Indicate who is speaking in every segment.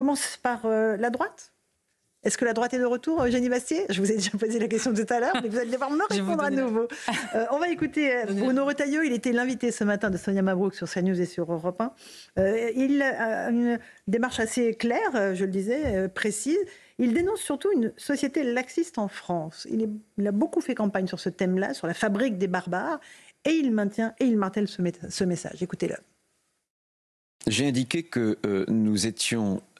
Speaker 1: commence par la droite. Est-ce que la droite est de retour, Eugénie Bastier? Je vous ai déjà posé la question tout à l'heure, mais vous allez devoir me répondre à nouveau. On va écouter Bruno Retailleau. Il était l'invité ce matin de Sonia Mabrouk sur CNews et sur Europe 1. Il a une démarche assez claire, je le disais, précise. Il dénonce surtout une société laxiste en France. Il a beaucoup fait campagne sur ce thème-là, sur la fabrique des barbares, et il martèle ce message. Écoutez-le.
Speaker 2: J'ai indiqué que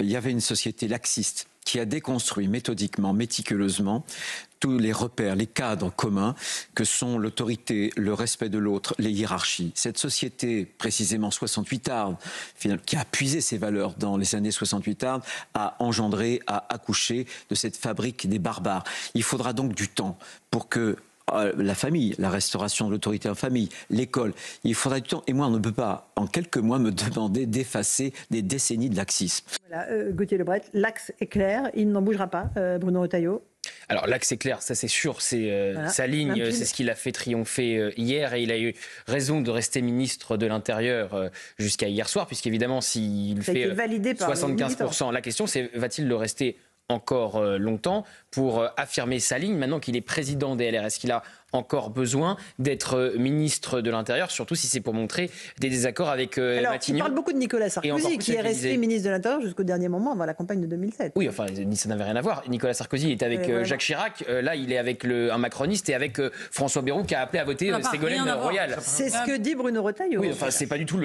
Speaker 2: il y avait une société laxiste qui a déconstruit méthodiquement, méticuleusement, tous les repères, les cadres communs que sont l'autorité, le respect de l'autre, les hiérarchies. Cette société, précisément 68arde, qui a puisé ses valeurs dans les années 68arde, a engendré, a accouché de cette fabrique des barbares. Il faudra donc du temps pour que la famille, la restauration de l'autorité en famille, l'école, il faudra du temps. Et moi, on ne peut pas, en quelques mois, me demander d'effacer des décennies de laxisme.
Speaker 1: Voilà, Gauthier Lebret, l'axe est clair, il n'en bougera pas, Bruno Retailleau.
Speaker 3: Alors l'axe est clair, ça c'est sûr, c'est sa ligne, c'est ce qui l'a fait triompher hier, et il a eu raison de rester ministre de l'Intérieur jusqu'à hier soir, puisqu'évidemment s'il fait 75%, la question c'est va-t-il le rester encore longtemps pour affirmer sa ligne maintenant qu'il est président des LR? Est-ce qu'il a encore besoin d'être ministre de l'Intérieur, surtout si c'est pour montrer des désaccords avec Matignon?
Speaker 1: Il parle beaucoup de Nicolas Sarkozy, qui est resté ministre de l'Intérieur jusqu'au dernier moment, avant la campagne de 2007.
Speaker 3: Oui, enfin, ça n'avait rien à voir. Nicolas Sarkozy était avec Jacques Chirac, là il est avec un macroniste et avec François Bayrou qui a appelé à voter Ségolène Royal.
Speaker 1: C'est ce que dit Bruno Retailleau.
Speaker 3: Oui, enfin, c'est pas du tout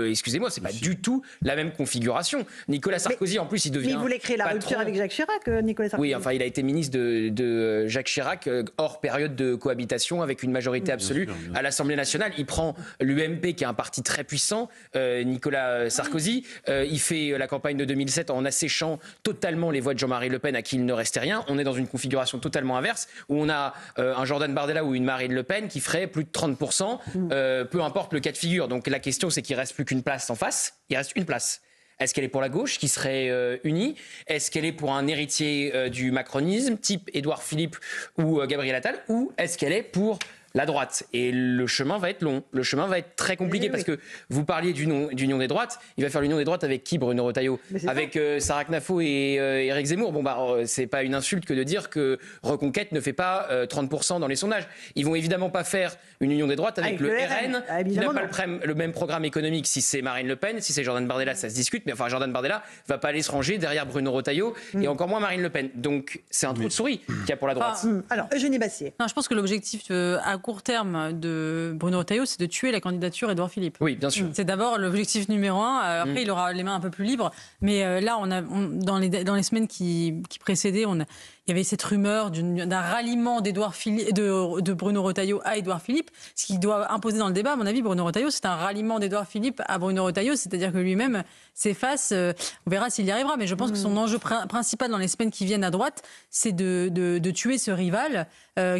Speaker 3: excusez-moi, c'est pas du tout la même configuration. Nicolas Sarkozy, en plus, il devient.
Speaker 1: Mais il voulait créer la rupture avec Jacques Chirac, Nicolas Sarkozy.
Speaker 3: Oui, enfin, il a été ministre de Jacques Chirac hors période de cohabitation avec une majorité absolue à l'Assemblée nationale. Il prend l'UMP qui est un parti très puissant, Nicolas Sarkozy. Il fait la campagne de 2007 en asséchant totalement les voix de Jean-Marie Le Pen à qui il ne restait rien. On est dans une configuration totalement inverse où on a un Jordan Bardella ou une Marine Le Pen qui ferait plus de 30%, peu importe le cas de figure. Donc la question c'est qu'il reste plus qu'une place en face. Il reste une place. Est-ce qu'elle est pour la gauche, qui serait unie? Est-ce qu'elle est pour un héritier du macronisme, type Édouard Philippe ou Gabriel Attal? Ou est-ce qu'elle est pour la droite? Et le chemin va être long, le chemin va être très compliqué, parce que vous parliez d'union des droites. Il va faire l'union des droites avec qui, Bruno Retailleau? Avec Sarah Knafo et Éric Zemmour. Bon, c'est pas une insulte que de dire que Reconquête ne fait pas 30% dans les sondages. Ils vont évidemment pas faire une union des droites avec le RN, qui n'a pas le même programme économique. Si c'est Marine Le Pen, si c'est Jordan Bardella, ça se discute. Mais enfin, Jordan Bardella va pas aller se ranger derrière Bruno Retailleau et encore moins Marine Le Pen. Donc, c'est un trou de souris qu'il y a pour la droite.
Speaker 1: Alors, Eugénie Bastier.
Speaker 4: Non, je pense que l'objectif à court terme de Bruno Retailleau, c'est de tuer la candidature Édouard Philippe.
Speaker 3: Oui, bien sûr.
Speaker 4: C'est d'abord l'objectif numéro un. Après, il aura les mains un peu plus libres. Mais là, dans les semaines qui précédaient, il y avait cette rumeur d'un ralliement de Bruno Retailleau à Édouard Philippe. Ce qui doit imposer dans le débat, à mon avis, Bruno Retailleau, c'est un ralliement d'Édouard Philippe à Bruno Retailleau. C'est-à-dire que lui-même s'efface. On verra s'il y arrivera. Mais je pense que son enjeu principal dans les semaines qui viennent à droite, c'est de tuer ce rival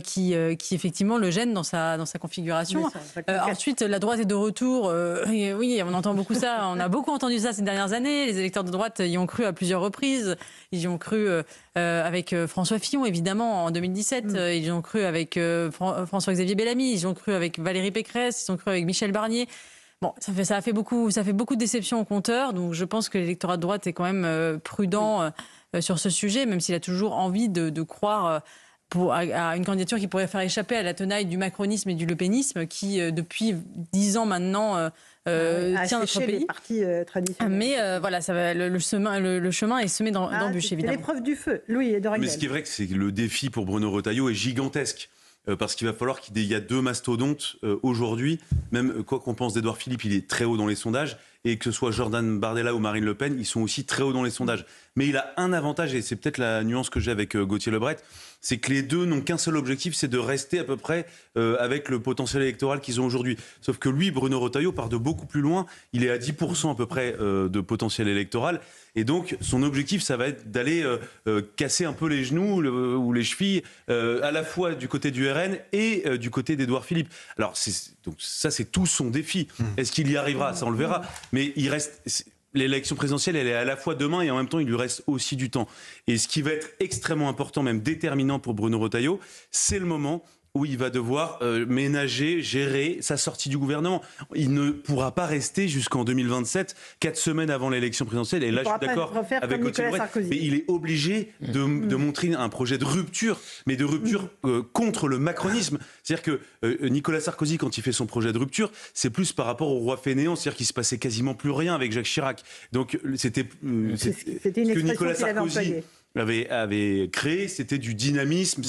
Speaker 4: qui effectivement le gêne dans sa configuration. Ensuite, la droite est de retour. Oui, on entend beaucoup ça. On a beaucoup entendu ça ces dernières années. Les électeurs de droite y ont cru à plusieurs reprises. Ils y ont cru avec François Fillon, évidemment, en 2017. Ils y ont cru avec François-Xavier Bellamy. Ils y ont cru avec Valérie Pécresse. Ils ont cru avec Michel Barnier. Bon, ça fait beaucoup de déceptions au compteur. Donc, je pense que l'électorat de droite est quand même prudent sur ce sujet, même s'il a toujours envie de croire à une candidature qui pourrait faire échapper à la tenaille du macronisme et du lepénisme qui, depuis 10 ans maintenant, tient notre pays.
Speaker 1: Les partis traditionnels.
Speaker 4: Mais voilà, le chemin est semé d'embûches, évidemment.
Speaker 1: C'est l'épreuve du feu. Louis de Raguel.
Speaker 5: Mais ce qui est vrai, c'est que le défi pour Bruno Retailleau est gigantesque. Parce qu'il va falloir qu'il y a deux mastodontes aujourd'hui. Même quoi qu'on pense d'Édouard Philippe, il est très haut dans les sondages. Et que ce soit Jordan Bardella ou Marine Le Pen, ils sont aussi très hauts dans les sondages. Mais il a un avantage, et c'est peut-être la nuance que j'ai avec Gauthier Lebret, c'est que les deux n'ont qu'un seul objectif, c'est de rester à peu près avec le potentiel électoral qu'ils ont aujourd'hui. Sauf que lui, Bruno Retailleau, part de beaucoup plus loin. Il est à 10% à peu près de potentiel électoral. Et donc, son objectif, ça va être d'aller casser un peu les genoux ou les chevilles, à la fois du côté du RN et du côté d'Édouard Philippe. Alors, donc ça, c'est tout son défi. Est-ce qu'il y arrivera? Ça, on le verra. Mais il reste... L'élection présidentielle, elle est à la fois demain et en même temps, il lui reste aussi du temps. Et ce qui va être extrêmement important, même déterminant pour Bruno Retailleau, c'est le moment où il va devoir ménager, gérer sa sortie du gouvernement. Il ne pourra pas rester jusqu'en 2027, 4 semaines avant l'élection présidentielle. Et là, je suis d'accord avec Gauthier Lebret, mais il est obligé de montrer un projet de rupture, mais de rupture contre le macronisme. C'est-à-dire que Nicolas Sarkozy, quand il fait son projet de rupture, c'est plus par rapport au roi fainéant, c'est-à-dire qu'il se passait quasiment plus rien avec Jacques Chirac. Donc c'était
Speaker 1: une expression
Speaker 5: Nicolas
Speaker 1: qu'il avait employée.
Speaker 5: Avait créé, c'était du dynamisme,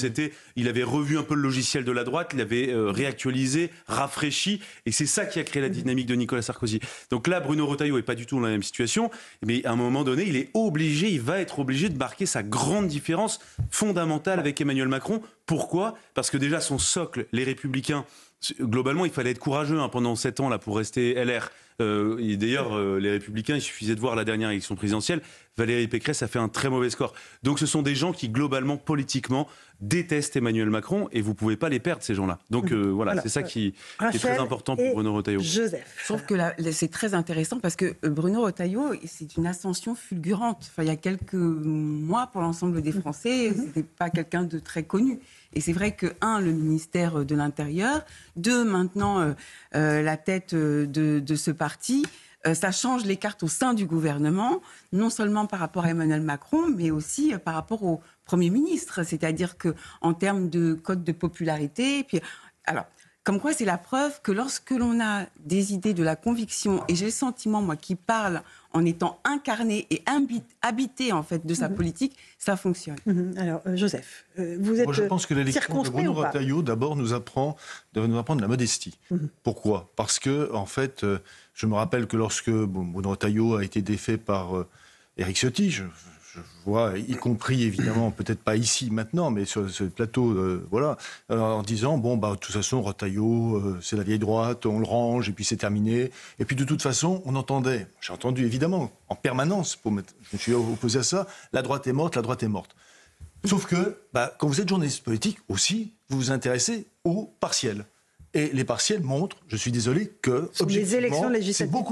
Speaker 5: il avait revu un peu le logiciel de la droite, il avait réactualisé, rafraîchi, et c'est ça qui a créé la dynamique de Nicolas Sarkozy. Donc là, Bruno Retailleau n'est pas du tout dans la même situation, mais à un moment donné, il va être obligé de marquer sa grande différence fondamentale avec Emmanuel Macron. Pourquoi ? Parce que déjà, son socle, les Républicains, globalement, il fallait être courageux pendant 7 ans là, pour rester LR. Et d'ailleurs, les Républicains, il suffisait de voir la dernière élection présidentielle, Valérie Pécresse a fait un très mauvais score. Donc ce sont des gens qui, globalement, politiquement, détestent Emmanuel Macron, et vous ne pouvez pas les perdre, ces gens-là. Donc voilà, alors, c'est ça qui est très important pour Bruno Retailleau.
Speaker 1: Joseph.
Speaker 6: Je trouve que c'est très intéressant parce que Bruno Retailleau, c'est une ascension fulgurante. Enfin, il y a quelques mois, pour l'ensemble des Français, ce n'était pas quelqu'un de très connu. Et c'est vrai que, le ministère de l'Intérieur, maintenant, la tête de ce parti, ça change les cartes au sein du gouvernement, non seulement par rapport à Emmanuel Macron, mais aussi par rapport au Premier ministre. C'est-à-dire qu'en termes de code de popularité, comme quoi c'est la preuve que lorsque l'on a des idées, de la conviction, et j'ai le sentiment, moi, qui parle en étant incarné et habité, en fait, de sa politique, ça fonctionne.
Speaker 1: Alors, Joseph, vous êtes
Speaker 7: Moi, je pense que l'élection de Bruno Retailleau, d'abord, nous apprend la modestie. Pourquoi ? Parce que, en fait, je me rappelle que lorsque Bruno Retailleau a été défait par Éric Ciotti, je vois, y compris évidemment, peut-être pas ici maintenant, mais sur ce plateau, en disant de toute façon, Retailleau, c'est la vieille droite, on le range et puis c'est terminé. Et puis de toute façon, j'ai entendu évidemment en permanence, je me suis opposé à ça, la droite est morte, la droite est morte. Sauf que, quand vous êtes journaliste politique aussi, vous vous intéressez aux partiels. Et les partiels montrent, je suis désolé, que
Speaker 1: les élections législatives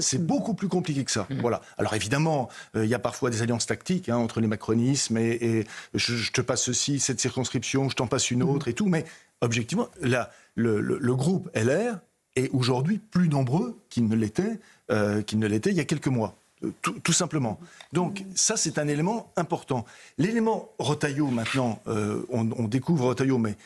Speaker 7: c'est beaucoup plus compliqué que ça. Voilà. Alors évidemment, il y a parfois des alliances tactiques entre les macronismes et je te passe cette circonscription, je t'en passe une autre et tout. Mais objectivement, là, le groupe LR est aujourd'hui plus nombreux qu'il ne l'était il y a quelques mois. Tout simplement. Donc ça, c'est un élément important. L'élément Retailleau, maintenant, on découvre Retailleau, mais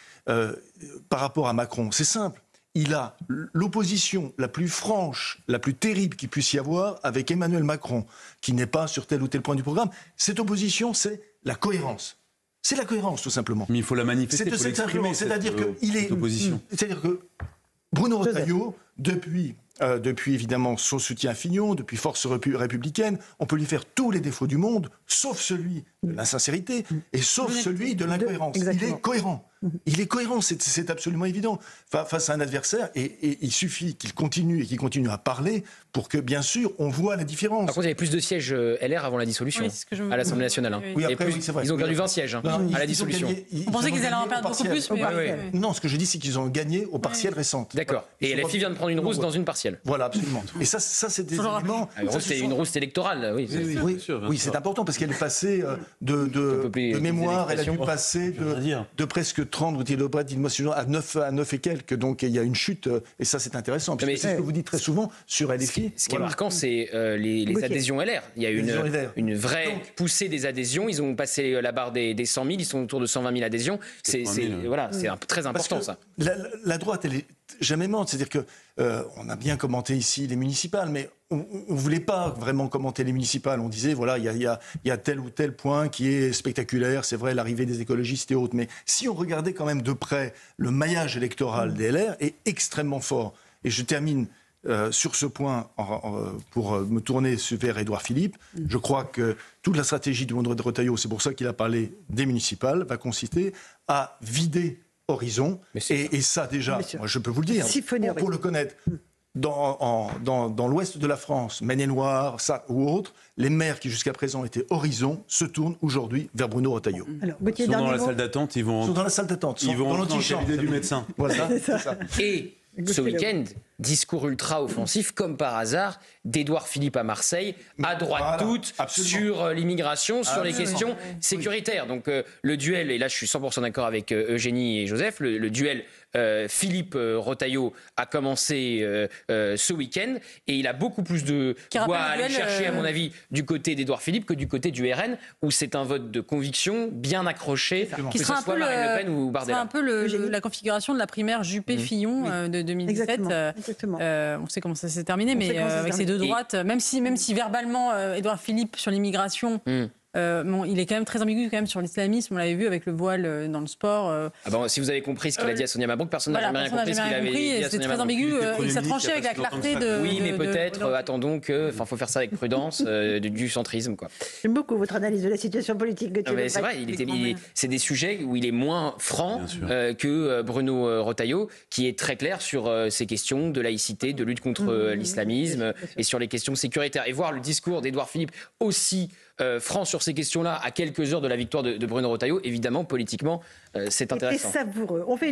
Speaker 7: par rapport à Macron, c'est simple. Il a l'opposition la plus franche, la plus terrible qu'il puisse y avoir avec Emmanuel Macron, qui n'est pas sur tel ou tel point du programme. Cette opposition, c'est la cohérence. C'est la cohérence, tout simplement.
Speaker 5: Mais il faut la manifester, il faut l'exprimer,
Speaker 7: c'est-à-dire que Bruno Retailleau, depuis évidemment son soutien à Fillon, depuis Force républicaine, on peut lui faire tous les défauts du monde, sauf celui de l'insincérité et sauf celui de l'incohérence. Il est cohérent. Il est cohérent, c'est absolument évident. Face à un adversaire, et il suffit qu'il continue à parler pour que, bien sûr, on voit la différence.
Speaker 3: Par contre, il y avait plus de sièges LR avant la dissolution à l'Assemblée nationale.
Speaker 7: Oui, après, c'est vrai.
Speaker 3: Ils ont perdu 20 sièges à la dissolution.
Speaker 4: On pensait qu'ils allaient en perdre beaucoup plus.
Speaker 7: Non, ce que je dis, c'est qu'ils ont gagné aux partielles récentes.
Speaker 3: D'accord. Et LFI vient de prendre une rousse dans une partielle.
Speaker 7: Voilà, absolument. Et ça c'est des éléments...
Speaker 3: C'est une rousse électorale, oui.
Speaker 7: Oui, c'est important parce qu'elle est passée de mémoire, elle a dû passer de presque 30, vous dites le bras, dites-moi si à 9 et quelques. Donc il y a une chute, et ça c'est intéressant. C'est ce que vous dites très souvent sur LFI.
Speaker 3: Ce qui est marquant, c'est les adhésions LR. Il y a une vraie poussée des adhésions. Ils ont passé la barre des 100 000, ils sont autour de 120 000 adhésions. C'est très important, ça.
Speaker 7: La droite, elle est jamais morte. C'est-à-dire que on a bien commenté ici les municipales, mais on ne voulait pas vraiment commenter les municipales. On disait, voilà, il y a tel ou tel point qui est spectaculaire, c'est vrai, l'arrivée des écologistes et autres. Mais si on regardait quand même de près, le maillage électoral des LR est extrêmement fort. Et je termine sur ce point pour me tourner vers Édouard Philippe. Je crois que toute la stratégie du Bruno Retailleau, c'est pour ça qu'il a parlé des municipales, va consister à vider Horizon. Et ça, déjà, moi, je peux vous le dire, pour le connaître, dans l'ouest de la France, Maine-et-Loire, ça ou autre, les maires qui jusqu'à présent étaient Horizon se tournent aujourd'hui vers Bruno Retailleau.
Speaker 1: Alors,
Speaker 5: ils sont dans la salle d'attente, ils vont
Speaker 7: dans la salle d'attente,
Speaker 5: ils vont
Speaker 7: dans
Speaker 5: l'antichambre du médecin.
Speaker 7: Voilà, c'est ça.
Speaker 3: Et ce week-end, discours ultra offensif, comme par hasard, d'Édouard Philippe à Marseille, à droite toute, sur l'immigration, sur les questions sécuritaires. Donc le duel, et là je suis 100% d'accord avec Eugénie et Joseph, le duel Philippe Retailleau a commencé ce week-end, et il a beaucoup plus de voix à aller chercher, à mon avis, du côté d'Édouard Philippe que du côté du RN, où c'est un vote de conviction bien accroché, que ce soit Marine Le Pen ou Bardella.
Speaker 4: C'est un peu la configuration de la primaire Juppé-Fillon de 2017.
Speaker 1: Exactement.
Speaker 4: On sait comment ça s'est terminé, mais avec ces deux droites, même si verbalement Édouard Philippe sur l'immigration, il est quand même très ambigu quand même sur l'islamisme. On l'avait vu avec le voile dans le sport.
Speaker 3: Si vous avez compris ce qu'il a dit à Sonia Mabrouk, personne n'a jamais compris ce qu'il avait dit à Sonia Mabrouk.
Speaker 4: C'était très ambigu. Il s'est tranché avec la clarté de.
Speaker 3: Oui, mais peut-être. Attendons que. Enfin, faut faire ça avec prudence, du centrisme, quoi.
Speaker 1: J'aime beaucoup votre analyse de la situation politique.
Speaker 3: C'est vrai. C'est des sujets où il est moins franc que Bruno Retailleau, qui est très clair sur ces questions de laïcité, de lutte contre l'islamisme et sur les questions sécuritaires. Et voir le discours d'Édouard Philippe aussi franc sur ces questions-là à quelques heures de la victoire de Bruno Retailleau, évidemment, politiquement, c'est intéressant.
Speaker 1: C'est savoureux.